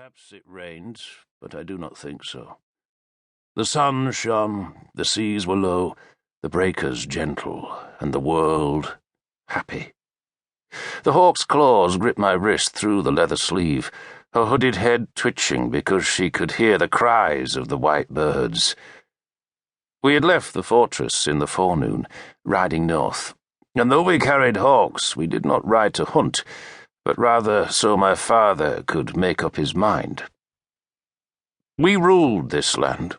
Perhaps it rained, but I do not think so. The sun shone, the seas were low, the breakers gentle, and the world happy. The hawk's claws gripped my wrist through the leather sleeve, her hooded head twitching because she could hear the cries of the white birds. We had left the fortress in the forenoon, riding north, and though we carried hawks, we did not ride to hunt, but rather so my father could make up his mind. We ruled this land.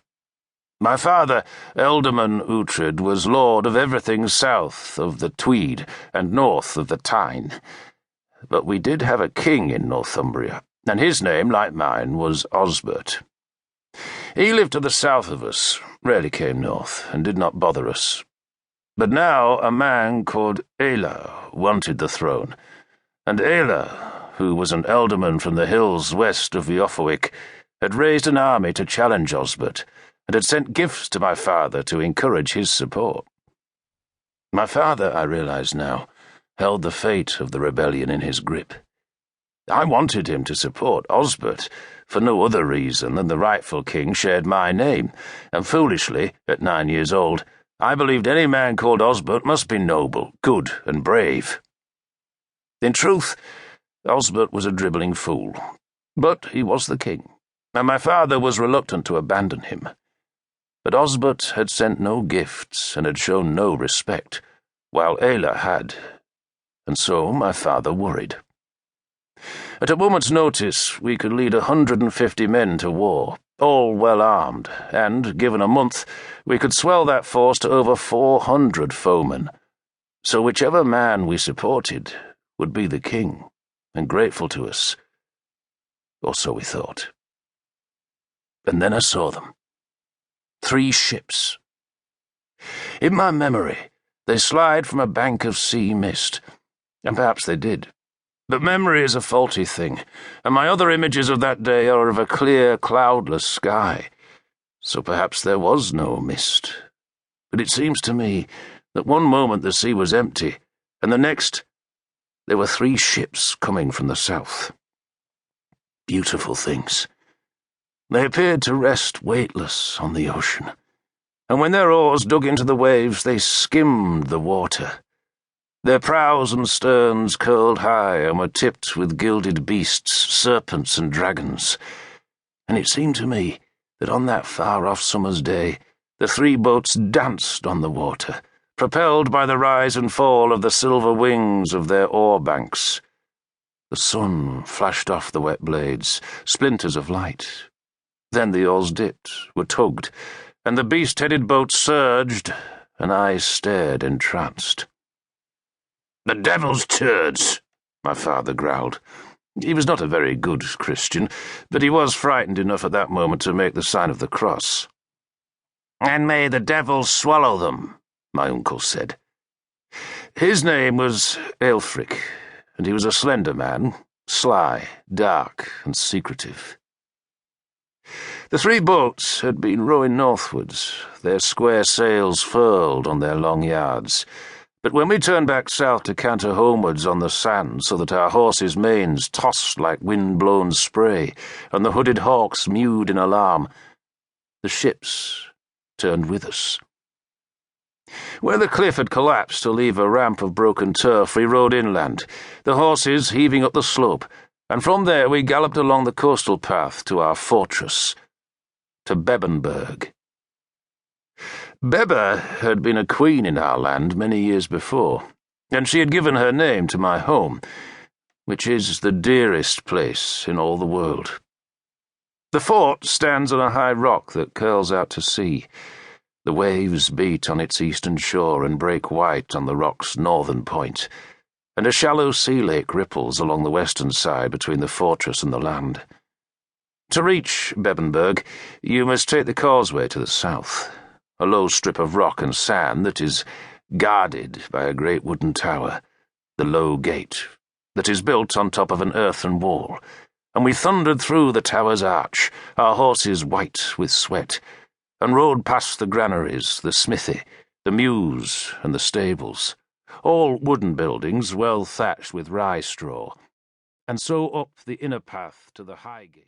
My father, Ealdorman Uhtred, was lord of everything south of the Tweed and north of the Tyne. But we did have a king in Northumbria, and his name, like mine, was Osbert. He lived to the south of us, rarely came north, and did not bother us. But now a man called Aela wanted the throne, and Aela, who was an ealdorman from the hills west of Eoforwick, had raised an army to challenge Osbert, and had sent gifts to my father to encourage his support. My father, I realize now, held the fate of the rebellion in his grip. I wanted him to support Osbert for no other reason than the rightful king shared my name, and foolishly, at 9 years old, I believed any man called Osbert must be noble, good, and brave. In truth, Osbert was a dribbling fool, but he was the king, and my father was reluctant to abandon him. But Osbert had sent no gifts and had shown no respect, while Aela had, and so my father worried. At a moment's notice, we could lead 150 men to war, all well armed, and, given a month, we could swell that force to over 400 foemen. So whichever man we supported would be the king, and grateful to us. Or so we thought. And then I saw them. 3 ships. In my memory, they slide from a bank of sea mist, and perhaps they did. But memory is a faulty thing, and my other images of that day are of a clear, cloudless sky. So perhaps there was no mist. But it seems to me that one moment the sea was empty, and the next there were 3 ships coming from the south. Beautiful things. They appeared to rest weightless on the ocean, and when their oars dug into the waves, they skimmed the water. Their prows and sterns curled high and were tipped with gilded beasts, serpents and dragons. And it seemed to me that on that far-off summer's day, the 3 boats danced on the water, propelled by the rise and fall of the silver wings of their oar-banks. The sun flashed off the wet blades, splinters of light. Then the oars dipped, were tugged, and the beast-headed boat surged, and I stared entranced. "The devil's turds," my father growled. He was not a very good Christian, but he was frightened enough at that moment to make the sign of the cross. "And may the devil swallow them," my uncle said. His name was Aelfric, and he was a slender man, sly, dark, and secretive. The 3 boats had been rowing northwards, their square sails furled on their long yards, but when we turned back south to canter homewards on the sand so that our horses' manes tossed like wind-blown spray and the hooded hawks mewed in alarm, the ships turned with us. Where the cliff had collapsed to leave a ramp of broken turf, we rode inland, the horses heaving up the slope, and from there we galloped along the coastal path to our fortress, to Bebbanburg. Bebba had been a queen in our land many years before, and she had given her name to my home, which is the dearest place in all the world. The fort stands on a high rock that curls out to sea. The waves beat on its eastern shore and break white on the rock's northern point, and a shallow sea lake ripples along the western side between the fortress and the land. To reach Bebbanburg, you must take the causeway to the south, a low strip of rock and sand that is guarded by a great wooden tower, the Low Gate, that is built on top of an earthen wall, and we thundered through the tower's arch, our horses white with sweat, and rode past the granaries, the smithy, the mews, and the stables, all wooden buildings well thatched with rye straw, and so up the inner path to the high gate.